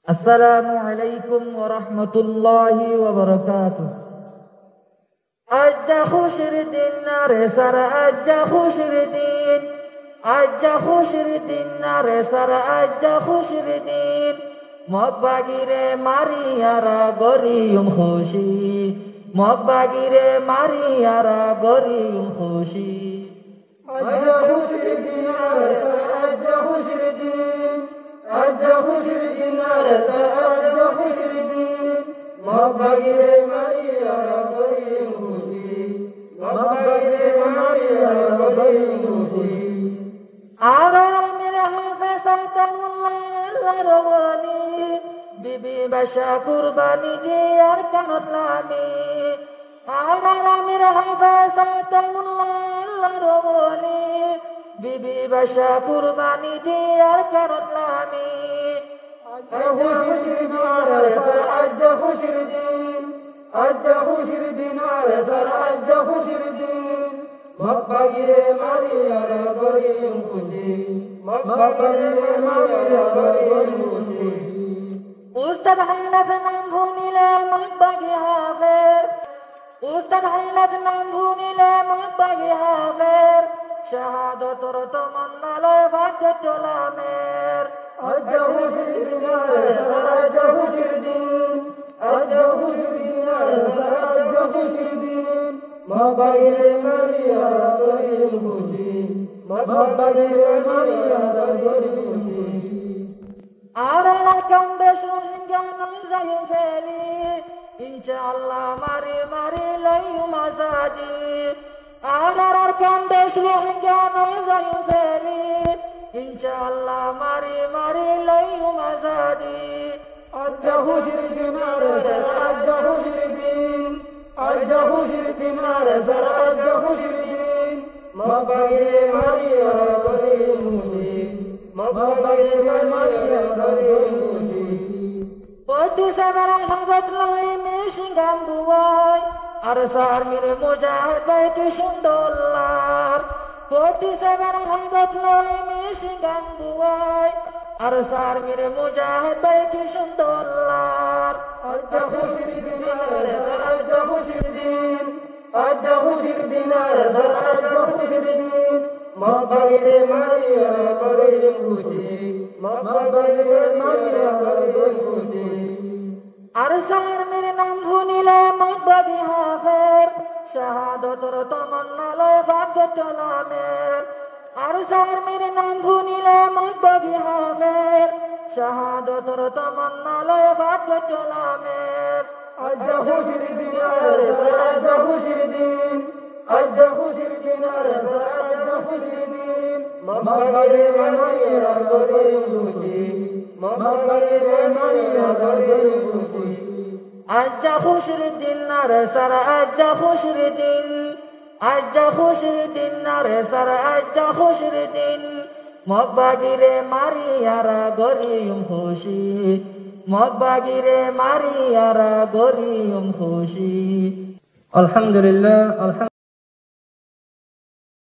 আসসালামু আলাইকুম ওয়া রাহমাতুল্লাহি ওয়া বারাকাতুহু। আজ্জা খুশির দিন রে সারা, আজ্জা খুশির দিন, আজ্জা খুশির দিন রে সারা, আজ্জা খুশির দিন। মগবাগিরে মারিয়ারা গরিয়ুম খুশি, মগবাগিরে মারিয়ারা গরিয়ুম খুশি। আজ্জা খুশির দিন রে সারা, আজ্জা খুশির দিন, আজ্জা খুশির দিন রে সারা, আজ্জা খুশির দিন। মগবাগিরে মারিয়ারা গরিয়ুম খুশি, মগবাগিরে মারিয়ারা গরিয়ুম খুশি। আর মেরা হাফেজ সাইতামুল্লাহ রওয়ানি, বিবি বাশা কুরবানি দিয়ার কানত লামি। আর মেরা হাফেজ সাইতামুল্লাহ রওয়ানি, বিবি বাশা কুরবানি দিয়ার কানত লামি। আজ্জা খুশির দিন রে সারা, আজ্জা খুশির দিন, আজ্জা খুশির দিন রে সারা, আজ্জা খুশির দিন। মগবাগিরে মারিয়ারা গরিয়ুম খুশি, মগবাগিরে মারিয়ারা গরিয়ুম খুশি। উস্তাদ হাইলাত নাম ভুনিলে মগবাগি হাফের, উস্তাদ হাইলাত নাম ভুনিলে মগবাগি হাফের। শাহাদতর তমন্না লয় ভাগ্য তোলামের। আজ্জা খুশির দিন রে সারা, আজ্জা খুশির দিন, আজ্জা খুশির দিন রে সারা, আজ্জা খুশির দিন। মগবাগিরে মারিয়ারা গরিয়ুম খুশি, মগবাগিরে মারিয়ারা গরিয়ুম খুশি। আর কান্দেশ রোহিঙ্গা নজায়ুম ফেলি, ইনশাআল্লাহ মারি মারি লইম আজাদি। আর কান্দেশ রোহিঙ্গা নজায়ুম ফেলি, ইনশাআল্লাহ মারি মারি লইম আজাদি। আজ্জা খুশির দিন রে সারা, আজ্জা খুশির দিন, আজ্জা খুশির দিন রে সারা, আজ্জা খুশির দিন। মগবাগিরে মারিয়ারা গরিয়ুম খুশি, মগবাগিরে মারিয়ারা গরিয়ুম খুশি। পদ্দু সাবার হজরত লাই মিশিঙ্গাম বুয়াই, আর সার মিরে মুজাহিদ বাইটি সুন্দরলার। পদ্দু সাবার হজরত লাই মিশিঙ্গাম বুয়াই, আর সার মিরে মুজাহিদ বাইটি সুন্দরলার। আজ্জা খুশির দিন রে সারা, আজ্জা খুশির দিন, আজ্জা খুশির দিন রে সারা, আজ্জা খুশির দিন। মগবাগিরে মারিয়ারা গরিয়ুম খুশি, মগবাগিরে মারিয়ারা গরিয়ুম খুশি। আর সার মেরে নাম ভুনিলে মগবাগি হাফের, শাহাদতর তমন্না লয় ভাগ্য তোলামের। আর সার মেরে নাম ভুনিলে মগবাগি হাফের, শাহাদতর তমন্না লয় ভাগ্য তোলামের। আজ্জা খুশির দিন রে সারা, আজ্জা খুশির দিন, আজ্জা খুশির দিন রে সারা, আজ্জা খুশির দিন। মগবাগিরে মারিয়ারা গরিয়ুম খুশি, মগবাগিরে মারিয়ারা গরিয়ুম খুশি। আজ্জা খুশির দিন রে সারা, আজ্জা খুশির দিন, আজ্জা খুশির দিন রে সারা, আজ্জা খুশির দিন। মগবাগিরে মারিয়ারা গরিয়ুম খুশি, মগবাগিরে মারিয়ারা গরিয়ুম খুশি। আলহামদুলিল্লাহ।